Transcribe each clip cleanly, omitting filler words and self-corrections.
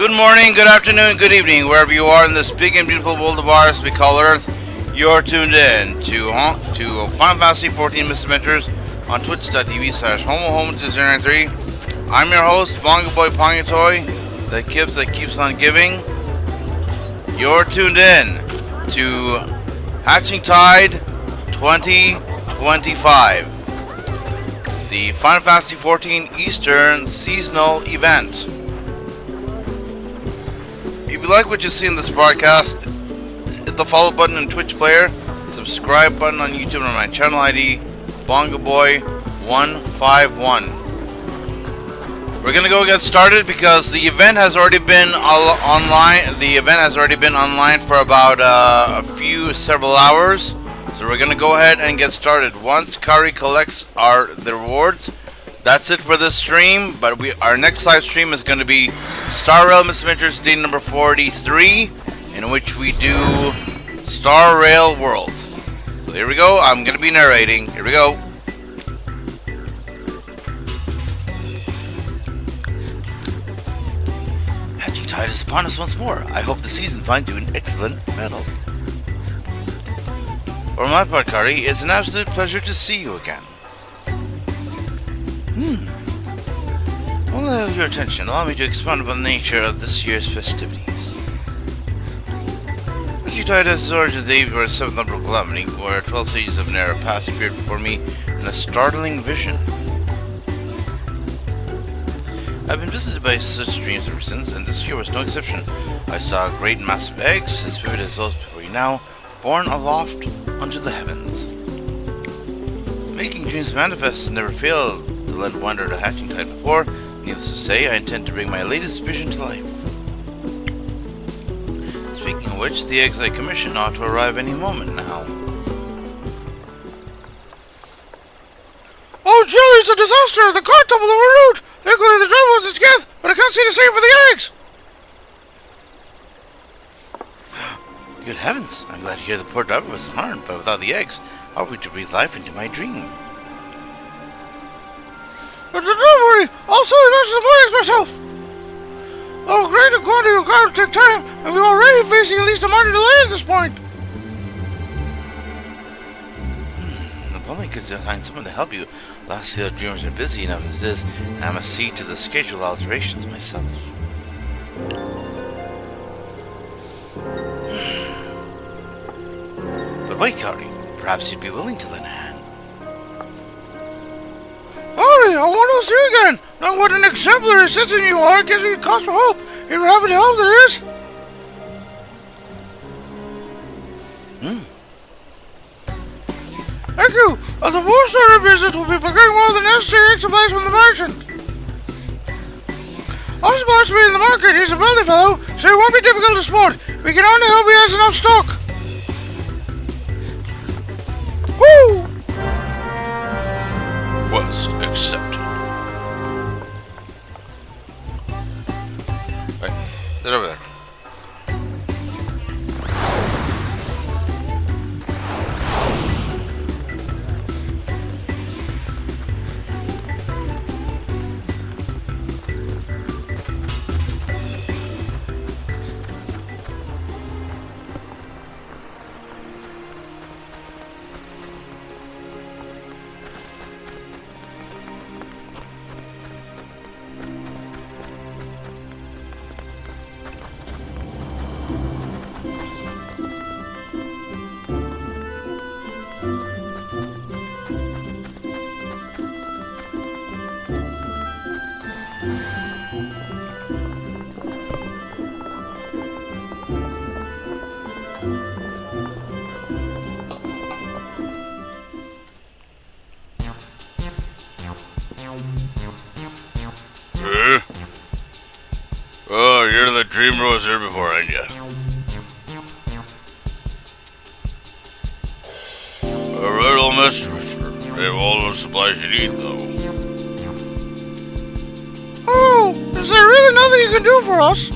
Good morning, good afternoon, good evening, wherever you are in this big and beautiful world of ours we call Earth. You're tuned in to Final Fantasy XIV Misadventures on twitch.tv/homohome2093. I'm your host, Bongo Boy Pongatoy, the gift that keeps on giving. You're tuned in to Hatching Tide 2025, the Final Fantasy XIV Eastern seasonal event. If you like what you see in this broadcast, hit the follow button in Twitch player, subscribe button on YouTube, and my channel ID, BongoBoy151. We're gonna go get started because the event has already been online. The event has already been online for about several hours. So we're gonna go ahead and get started. Once Kahori collects the rewards, that's it for this stream. But our next live stream is gonna be Star Rail Misadventures day number 43, in which we do Star Rail World. So here we go. I'm gonna be narrating. Here we go. Hatching Tide is upon us once more. I hope the season finds you an excellent battle. For my part, Kahori, it's an absolute pleasure to see you again. I want to have your attention. Allow me to expound upon the nature of this year's festivities. Hatching Tide has its origins the day before the 7th number of Calamity, where 12 stages of an era past appeared before me in a startling vision. I've been visited by such dreams ever since, and this year was no exception. I saw great massive eggs, as vivid as those before you now, borne aloft unto the heavens. Making dreams manifest has never failed to lend wonder to Hatching Tide before. Needless to say, I intend to bring my latest vision to life. Speaking of which, the eggs I commissioned ought to arrive any moment now. Oh, Jill, it's a disaster! The car tumbled over a route! Thankfully, the driver was in scath, but I can't see the same for the eggs! Good heavens, I'm glad to hear the poor driver was harmed, but without the eggs, how are we to breathe life into my dream? But don't worry, I'll still invest some more eggs myself! Oh, great and quantity required to take time, and we're already facing at least a minor delay at this point! If only I could find someone to help you. Last year, dreamers are busy enough as it is, and I must see to the schedule alterations myself. But wait, Kahori, perhaps you'd be willing to lend a hand. Kahori, I want to see you again! Knowing what an exemplary citizen you are gives me cause for hope. If you're happy to help, there is. Thank you! The most order business will be procuring more than necessary egg supplies from the merchant. I'm supposed to be in the market. He's a wealthy fellow, so he won't be difficult to spot. We can only hope he has enough stock. Woo! Quest accepted. Right, sit over there. Oh, you're the dreamer who was here before, aren't you? A riddle mystery, sir. They have all the supplies you need, though. Oh, is there really nothing you can do for us?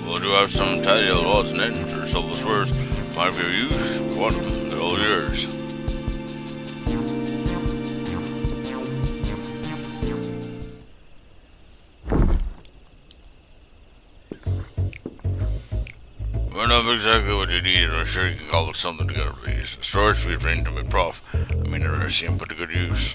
We'll do have some tiny little odds and ends or silver swears. Might be of use. Want them, they're all yours. I'm exactly what you need, and I'm sure you can cobble something together, please. Storage speed range to my prof. I mean, I've never seen him put to good use.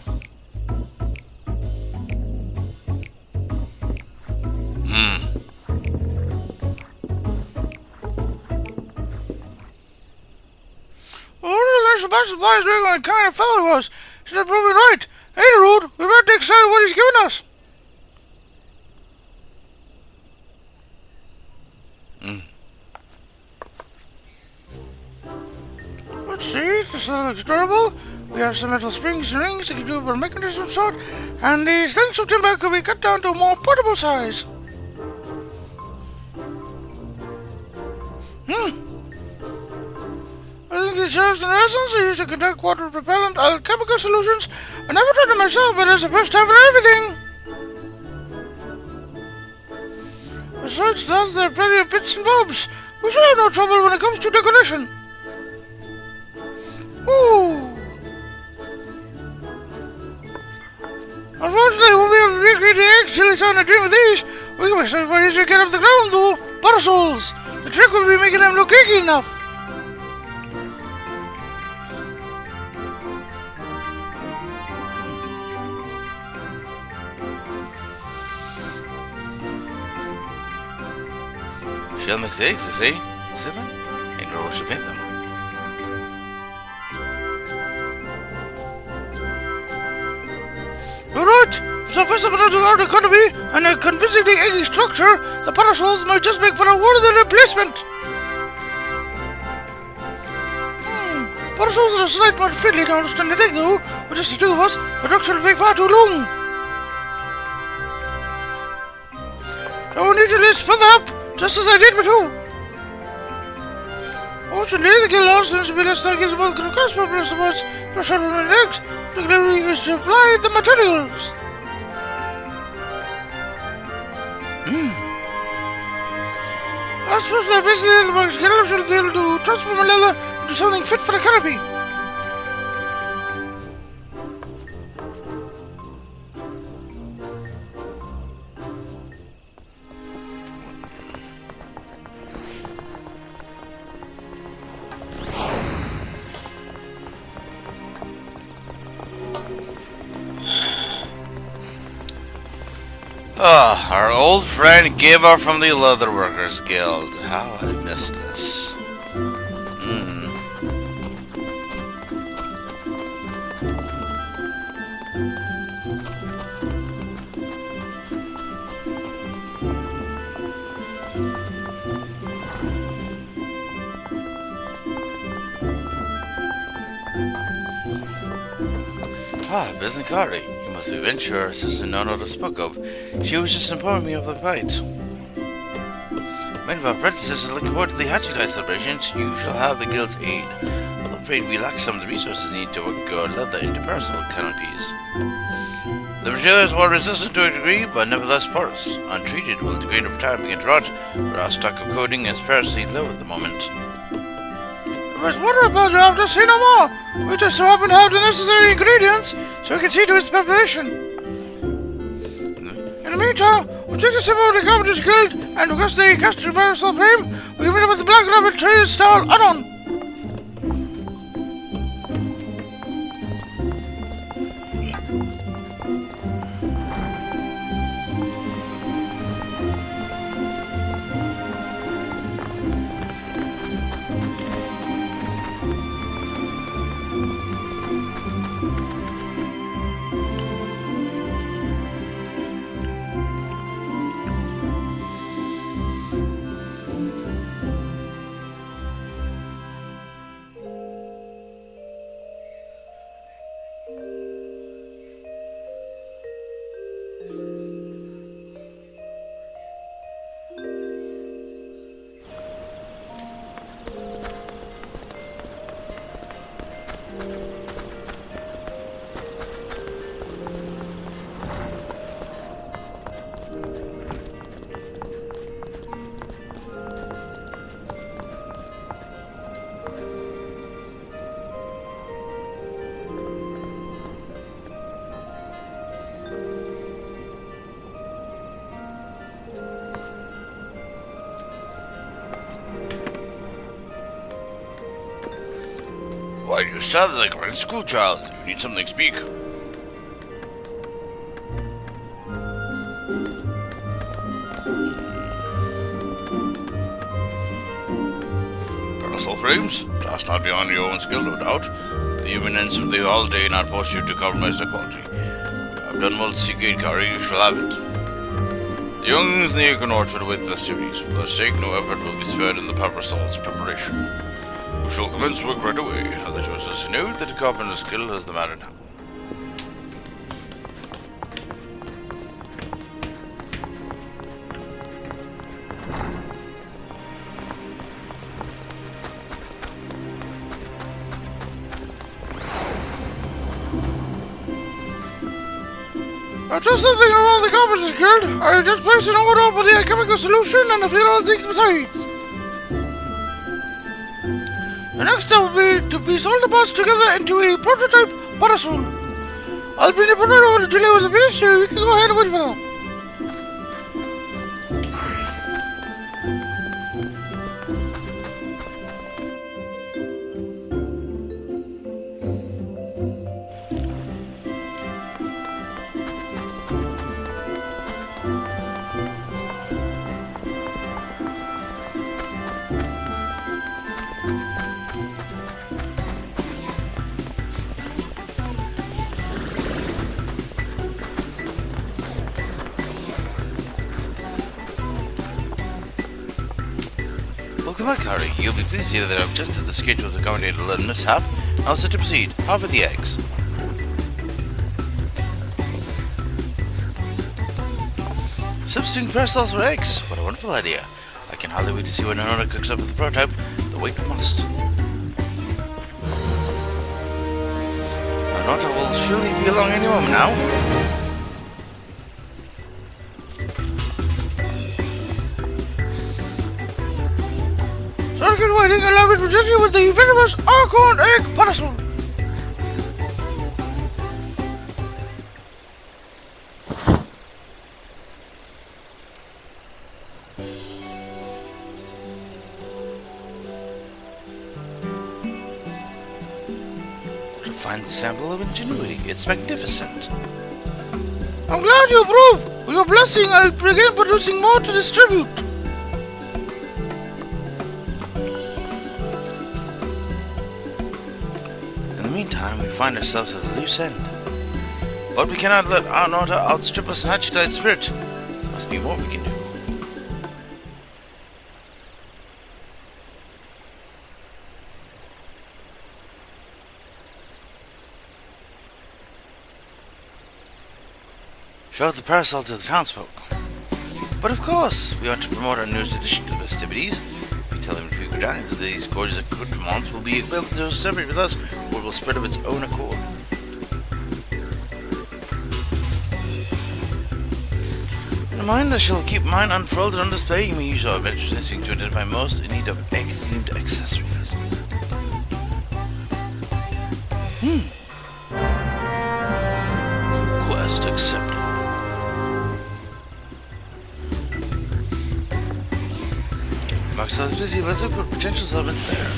Oh, there's a bunch of supplies doing what kind of fellow he was. He's not proving right. Hey, Rude, we better take stock of what he's giving us. Let's see, this looks durable. We have some metal springs and rings that can do a mechanism sort, and these lengths of timber can be cut down to a more portable size. I think the shells and resins are used to conduct water repellent alchemical solutions. I never tried it myself, but it's the best time for everything. Besides that, there are plenty of bits and bobs. We should have no trouble when it comes to decoration. Ooh. Unfortunately, we won't be able to recreate the eggs till it's on a dream of these. We can make somebody easier to get off the ground, though. Parasols. The trick will be making them look cakey enough. Shell makes the eggs, you see? See them? Ain't no rush to make them. You're right. So first of all, the large economy and a convincingly eggy structure, the parasols might just make for a worthy replacement. Parasols are a slight more fiddly to understand the egg, though. With just the two of us, production will take far too long. So we need to list further up, just as I did with you. Fortunately, the guild also needs to be less than guilds about the request for customers to shut on the eggs, particularly to supply the materials. I suppose that basically the works guild should be able to transform a leather into something fit for a canopy. Our old friend Giver from the Leather Workers Guild. How I missed this. Business Kahori. You must be Venture, sister Nono spoke of. She was just informing me of the fight. Many of our apprentices are looking forward to the Hachitai celebrations. You shall have the guild's aid. I'm afraid we lack some of the resources needed to work leather into parasol canopies. The material is more resistant to a degree, but nevertheless porous. Untreated, will degrade over time and begin to rot, where our stock of coating is perilously low at the moment. There's water about you have to say no more. We just so happen to have the necessary ingredients, so we can see to its preparation. In the meantime, we'll take the step over to the Carpenter's Guild and request the Castor Parasol Flame. We can meet up with the Black Rabbit Trade Stall add-on. Why, you sound like a great school child. You need something to speak. Parasol frames? That's not beyond your own skill, no doubt. The imminence of the holiday not force you to compromise the quality. I've done well to seek Kahori, you shall have it. The younglings in the acorn orchard await the festivities. For the stake, no effort will be spared in the parasol's preparation. We shall commence work right away. I'll let you know that the carpenter's skill is the matter now. Just something around the Carpenter's Guild. I just placed an order for the chemical solution and a few other things besides. The next step will be to piece all the parts together into a prototype parasol. I'll be in the front over to delay with the finish, so you can go ahead and wait for them. Welcome back, Kahori. You'll be pleased to hear that I've adjusted the schedule to accommodate a little mishap. Now set to proceed. How about the eggs? Substituting parasols for eggs. What a wonderful idea. I can hardly wait to see when Nona cooks up with the prototype. The wait must. Nona will surely be along any moment now. Circuit waiting, allow me to present you with the venomous acorn egg parasol. What a fine sample of ingenuity. It's magnificent. I'm glad you approve. With your blessing, I'll begin producing more to distribute. In the meantime, we find ourselves at a loose end. But we cannot let our Nota outstrip us in agitated spirit. Must be more we can do. Show the parasol to the townsfolk. But of course, we ought to promote our newest addition to the festivities. We tell them if we go down into these gorgeous accoutrements will be able to celebrate with us, or it will spread of its own accord. Never mind, I shall keep mine unfurled and on display. You may use our adventures listening to identify most in need of egg-themed accessories. Quest accepted. Marcel is busy. Let's look for potential settlements there.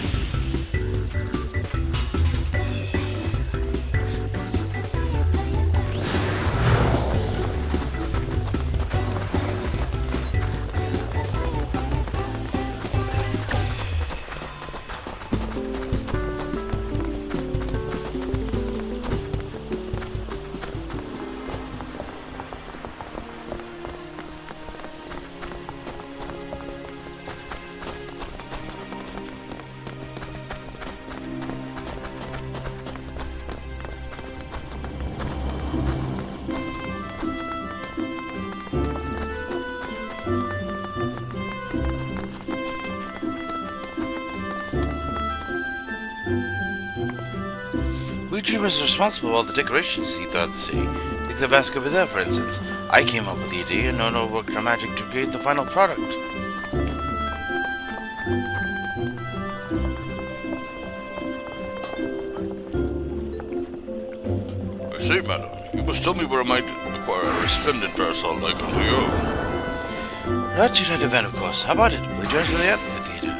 We dreamers are responsible for all the decorations you see throughout the city. Take the basket over there, for instance. I came up with the idea and Nono worked our magic to create the final product. I say, madam, you must tell me where I might acquire a resplendent parasol like unto you. Right, you'd event, of course. How about it? Will you join us at the amphitheater?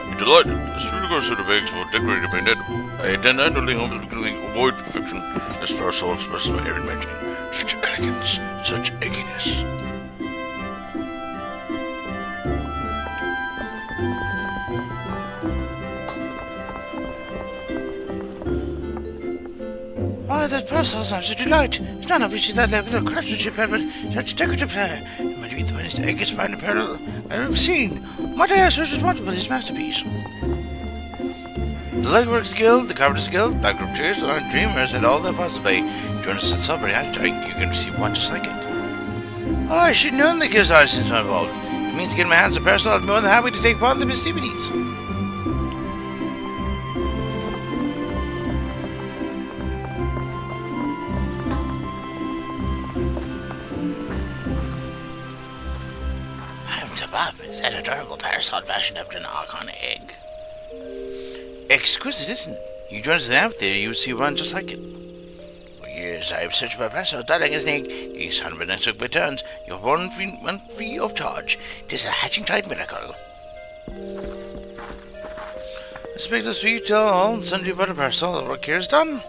I'd be delighted. This really goes to the bags for decorating my net. I intend only homes to avoid perfection. This parasol expresses my air imagining. Such elegance, such egginess. Oh, that parcel is such a delight. It's not reaching that level of craftsmanship, but such decorative flair. It might be the finest eggest fine apparel I've ever seen. Might I ask who's responsible for this masterpiece? The Legworks Guild, the Carpenters Guild, Blackrobe Cheers, and Dreamers had all their possibly. Join us in celebrating hashtag. You can receive one just like it. Oh, I should have known the guild artisans were involved. It means getting my hands on parcel. I'd be more than happy to take part in the festivities. Is that adorable parasol fashioned after an Archon egg? Exquisite, isn't it? You join us in the amphitheater, you would see one just like it. Oh, yes, I have searched my parasol, darling as an egg. These 100 took by turns. You're one free of charge. Tis a hatching tide miracle. Let's make this sweet tell all and sundry about a parasol. The work here is done.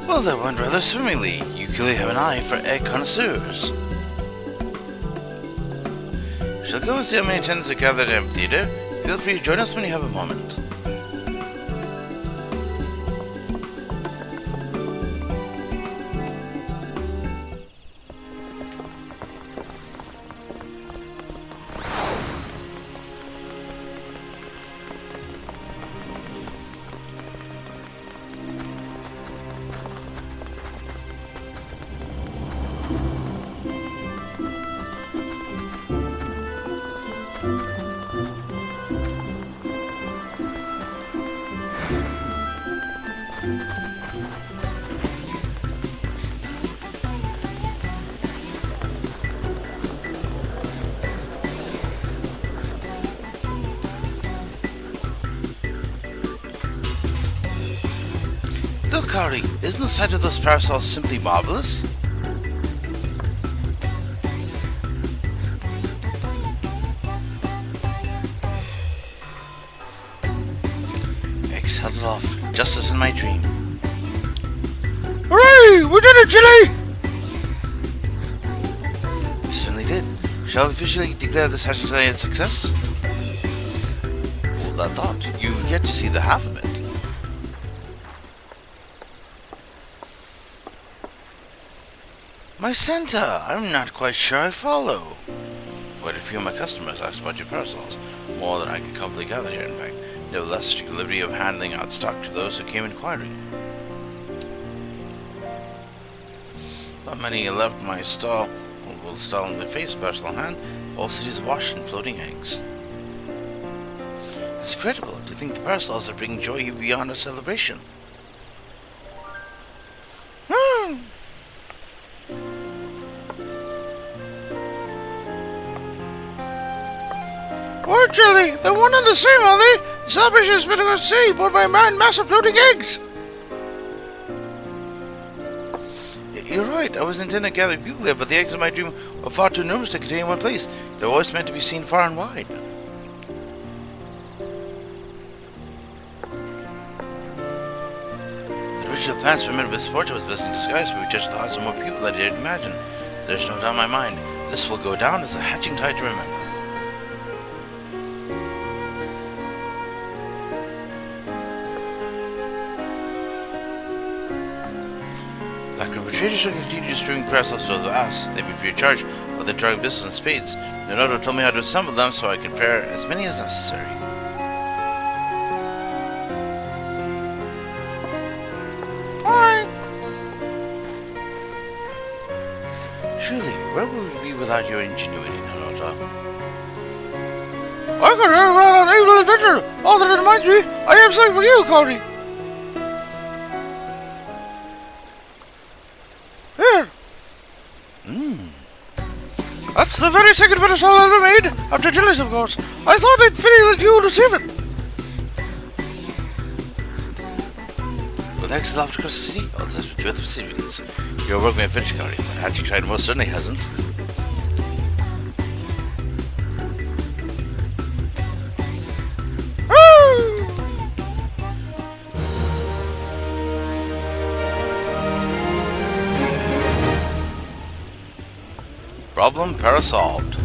Well, that went rather swimmingly. You clearly have an eye for egg connoisseurs. Shall go and see how many attendants are gathered at the amphitheater. Feel free to join us when you have a moment. Look, Kahori, isn't the sight of those parasols simply marvelous? Eggs held it off, just as in my dream. Hooray! We did it, Chili! We certainly did. Shall we officially declare this hatching a success? Hold that thought. You get to see the half of it. My Santa, I'm not quite sure I follow. Quite a few of my customers asked about your parasols, more than I can comfortably gather here, in fact. Nevertheless, took the liberty of handing out stock to those who came inquiring. Not many left my stall, will stall in my face, parasol in hand. All cities wash in floating eggs. It's incredible to think the parasols are bringing joy beyond a celebration. What, Chili? They're one and the same, are they? The celebration is better to see, but my man massive floating eggs. You're right, I was intending to gather people there, but the eggs in my dream were far too numerous to contain in one place. They're always meant to be seen far and wide. The original plans for men of misfortune was best in disguise, but we touched the hearts of more people than I dared imagine. There's no doubt in my mind, this will go down as a hatching tide to remember. Blackrobe traders shall continue distributing parasols to those who ask. They be free of charge, but they're drawing business in spades. No doubt will tell me how to assemble them so I can prepare as many as necessary. Bye. Surely, where would we be without your ingenuity, Narota? I got heard about an able adventure. All that reminds me, I have something for you, Kahori. Here. That's the very second parasol I ever made, after Jelly's, of course. I thought it fitting that you would receive it. Well, thanks a lot for across the city. Oh, that's what the Pacific is. Your work may have finished, Kahori, but had you tried, most certainly hasn't. Problem parasolved.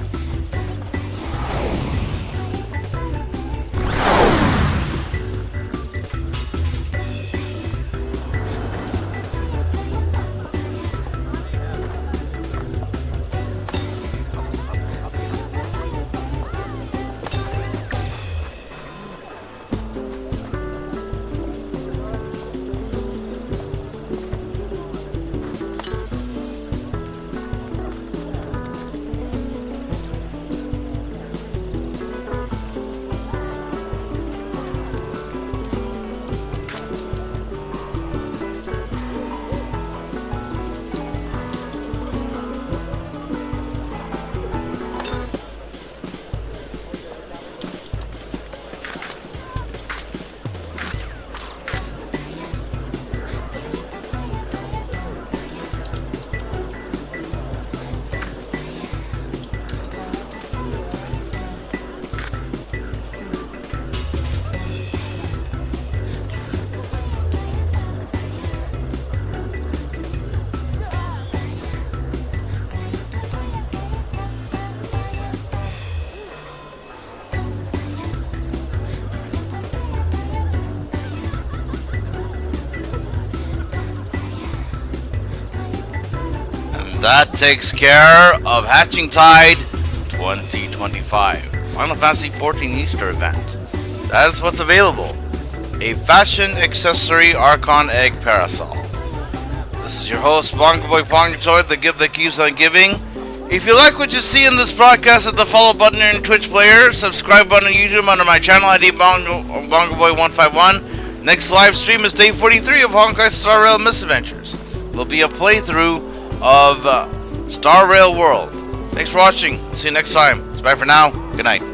That takes care of Hatching Tide 2025. Final Fantasy XIV Easter event. That is what's available. A fashion accessory Archon Egg Parasol. This is your host, Bongo Boy Pongotoid, the gift that keeps on giving. If you like what you see in this broadcast, hit the follow button in Twitch player, subscribe button on YouTube under my channel ID Bongo Boy 151. Next live stream is day 43 of Honkai Star Rail Misadventures. It'll be a playthrough of Star Rail World. Thanks for watching. See you next time. It's bye for now. Good night.